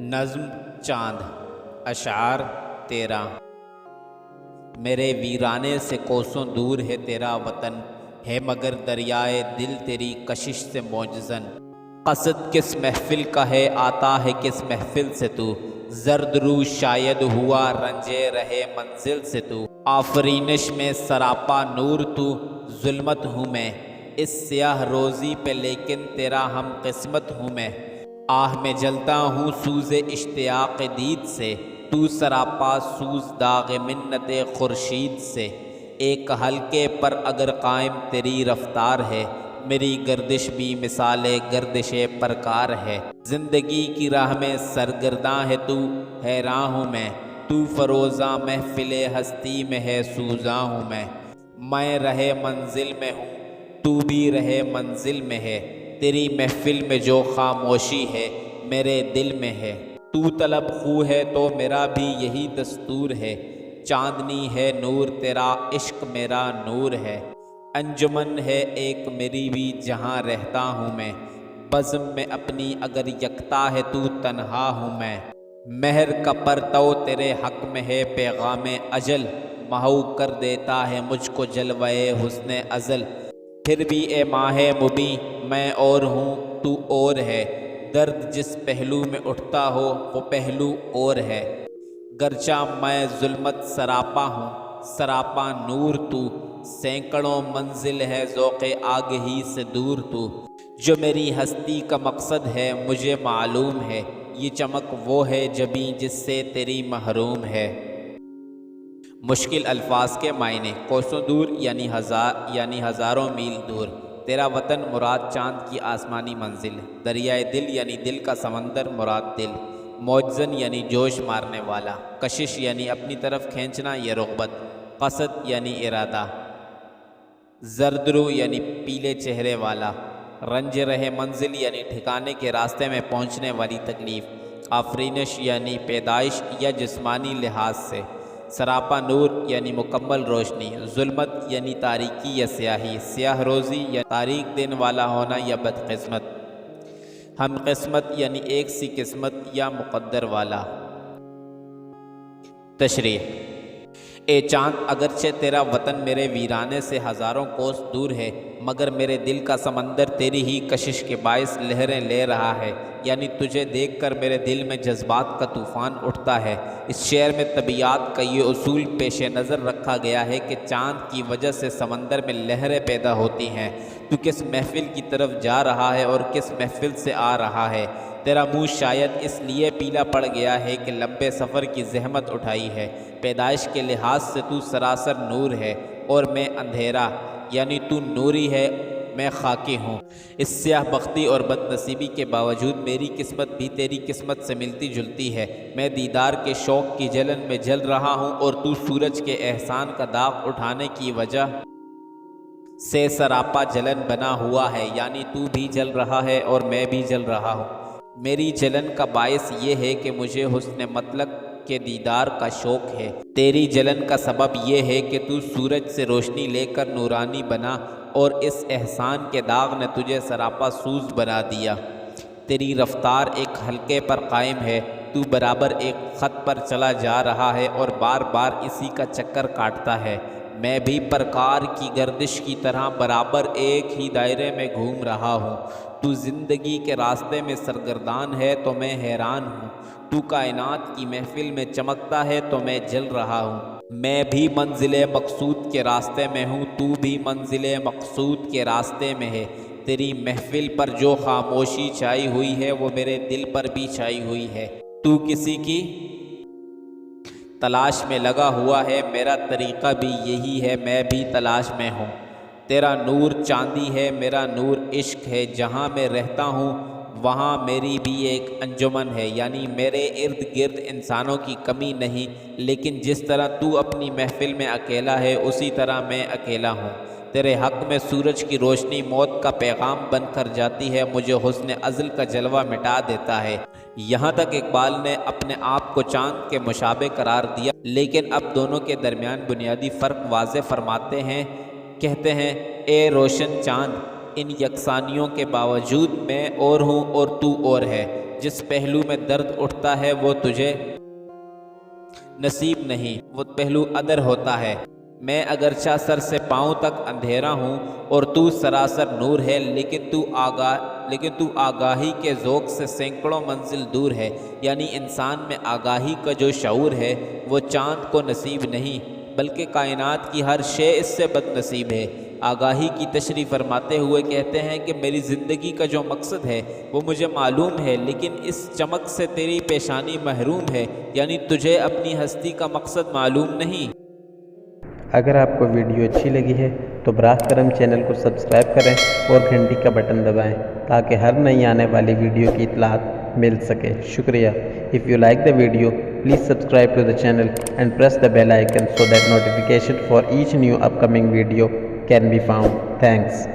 نظم چاند اشعار 13۔ میرے ویرانے سے کوسوں دور ہے تیرا وطن، ہے مگر دریائے دل تیری کشش سے معجزن۔ قصد کس محفل کا ہے آتا ہے کس محفل سے تو، زرد رو شاید ہوا رنجے رہے منزل سے تو۔ آفرینش میں سراپا نور تو، ظلمت ہوں میں اس سیاہ روزی پہ لیکن تیرا ہم قسمت ہوں میں۔ آہ میں جلتا ہوں سوز اشتیاق دید سے، تو سراپا سوز داغ منت خورشید سے۔ ایک حلقے پر اگر قائم تیری رفتار ہے، میری گردش بھی مثال گردش پرکار ہے۔ زندگی کی راہ میں سرگرداں ہے تو، حیراں ہوں میں تو فروزاں محفل ہستی میں ہے سوزاں ہوں میں رہے منزل میں ہوں تو بھی رہے منزل میں ہے، تیری محفل میں جو خاموشی ہے میرے دل میں ہے۔ تو طلب خو ہے تو میرا بھی یہی دستور ہے، چاندنی ہے نور تیرا عشق میرا نور ہے۔ انجمن ہے ایک میری بھی جہاں رہتا ہوں میں، بزم میں اپنی اگر یکتا ہے تو تنہا ہوں میں۔ مہر کا پرتو تیرے حق میں ہے پیغام اجل، محو کر دیتا ہے مجھ کو جلوہ حسن ازل۔ پھر بھی اے ماہ مبیں میں اور ہوں تو اور ہے، درد جس پہلو میں اٹھتا ہو وہ پہلو اور ہے۔ گرچہ میں ظلمت سراپا ہوں سراپا نور تو، سینکڑوں منزل ہے ذوق آگہی سے دور تو۔ جو میری ہستی کا مقصد ہے مجھے معلوم ہے، یہ چمک وہ ہے جبیں جس سے تیری محروم ہے۔ مشکل الفاظ کے معنی۔ کوسوں دور یعنی ہزاروں میل دور۔ تیرا وطن مراد چاند کی آسمانی منزل۔ دریائے دل یعنی دل کا سمندر مراد دل۔ معجزن یعنی جوش مارنے والا۔ کشش یعنی اپنی طرف کھینچنا یا رغبت۔ قصد یعنی ارادہ۔ زردرو یعنی پیلے چہرے والا۔ رنج رہے منزل یعنی ٹھکانے کے راستے میں پہنچنے والی تکلیف۔ آفرینش یعنی پیدائش یا جسمانی لحاظ سے۔ سراپا نور یعنی مکمل روشنی۔ ظلمت یعنی تاریکی یا سیاہی۔ سیاہ روزی یا تاریک دن والا ہونا یا بدقسمت۔ ہم قسمت یعنی ایک سی قسمت یا مقدر والا۔ تشریح۔ اے چاند اگرچہ تیرا وطن میرے ویرانے سے ہزاروں کوس دور ہے، مگر میرے دل کا سمندر تیری ہی کشش کے باعث لہریں لے رہا ہے، یعنی تجھے دیکھ کر میرے دل میں جذبات کا طوفان اٹھتا ہے۔ اس شعر میں طبیعت کا یہ اصول پیش نظر رکھا گیا ہے کہ چاند کی وجہ سے سمندر میں لہریں پیدا ہوتی ہیں۔ تو کس محفل کی طرف جا رہا ہے اور کس محفل سے آ رہا ہے؟ تیرا منہ شاید اس لیے پیلا پڑ گیا ہے کہ لمبے سفر کی زحمت اٹھائی ہے۔ پیدائش کے لحاظ سے تو سراسر نور ہے اور میں اندھیرا، یعنی تو نوری ہے میں خاکی ہوں۔ اس سیاہ بختی اور بد نصیبی کے باوجود میری قسمت بھی تیری قسمت سے ملتی جلتی ہے۔ میں دیدار کے شوق کی جلن میں جل رہا ہوں اور تو سورج کے احسان کا داغ اٹھانے کی وجہ سے سراپا جلن بنا ہوا ہے، یعنی تو بھی جل رہا ہے اور میں بھی جل رہا ہوں۔ میری جلن کا باعث یہ ہے کہ مجھے حسن مطلق کے دیدار کا شوق ہے۔ تیری جلن کا سبب یہ ہے کہ تو سورج سے روشنی لے کر نورانی بنا اور اس احسان کے داغ نے تجھے سراپا سوز بنا دیا۔ تیری رفتار ایک حلقے پر قائم ہے، تو برابر ایک خط پر چلا جا رہا ہے اور بار بار اسی کا چکر کاٹتا ہے۔ میں بھی پرکار کی گردش کی طرح برابر ایک ہی دائرے میں گھوم رہا ہوں۔ تو زندگی کے راستے میں سرگردان ہے تو میں حیران ہوں۔ تو کائنات کی محفل میں چمکتا ہے تو میں جل رہا ہوں۔ میں بھی منزل مقصود کے راستے میں ہوں، تو بھی منزل مقصود کے راستے میں ہے۔ تیری محفل پر جو خاموشی چھائی ہوئی ہے وہ میرے دل پر بھی چھائی ہوئی ہے۔ تو کسی کی تلاش میں لگا ہوا ہے، میرا طریقہ بھی یہی ہے، میں بھی تلاش میں ہوں۔ تیرا نور چاندی ہے میرا نور عشق ہے، جہاں میں رہتا ہوں وہاں میری بھی ایک انجمن ہے، یعنی میرے ارد گرد انسانوں کی کمی نہیں، لیکن جس طرح تو اپنی محفل میں اکیلا ہے اسی طرح میں اکیلا ہوں۔ تیرے حق میں سورج کی روشنی موت کا پیغام بن کر جاتی ہے، مجھے حسن ازل کا جلوہ مٹا دیتا ہے۔ یہاں تک اقبال نے اپنے آپ کو چاند کے مشابہ قرار دیا، لیکن اب دونوں کے درمیان بنیادی فرق واضح فرماتے ہیں۔ کہتے ہیں اے روشن چاند، ان یکسانیوں کے باوجود میں اور ہوں اور تو اور ہے، جس پہلو میں درد اٹھتا ہے وہ تجھے نصیب نہیں، وہ پہلو ادر ہوتا ہے۔ میں اگرچہ سر سے پاؤں تک اندھیرا ہوں اور تو سراسر نور ہے، لیکن تو آگاہی کے ذوق سے سینکڑوں منزل دور ہے۔ یعنی انسان میں آگاہی کا جو شعور ہے وہ چاند کو نصیب نہیں، بلکہ کائنات کی ہر شے اس سے بد نصیب ہے۔ آگاہی کی تشریح فرماتے ہوئے کہتے ہیں کہ میری زندگی کا جو مقصد ہے وہ مجھے معلوم ہے، لیکن اس چمک سے تیری پیشانی محروم ہے، یعنی تجھے اپنی ہستی کا مقصد معلوم نہیں۔ اگر آپ کو ویڈیو اچھی لگی ہے تو براہ کرم چینل کو سبسکرائب کریں اور گھنٹی کا بٹن دبائیں تاکہ ہر نئی آنے والی ویڈیو کی اطلاعات مل سکے۔ شکریہ۔ If you like the video, please subscribe to the channel and press the bell icon so that notification for each new upcoming video can be found. Thanks.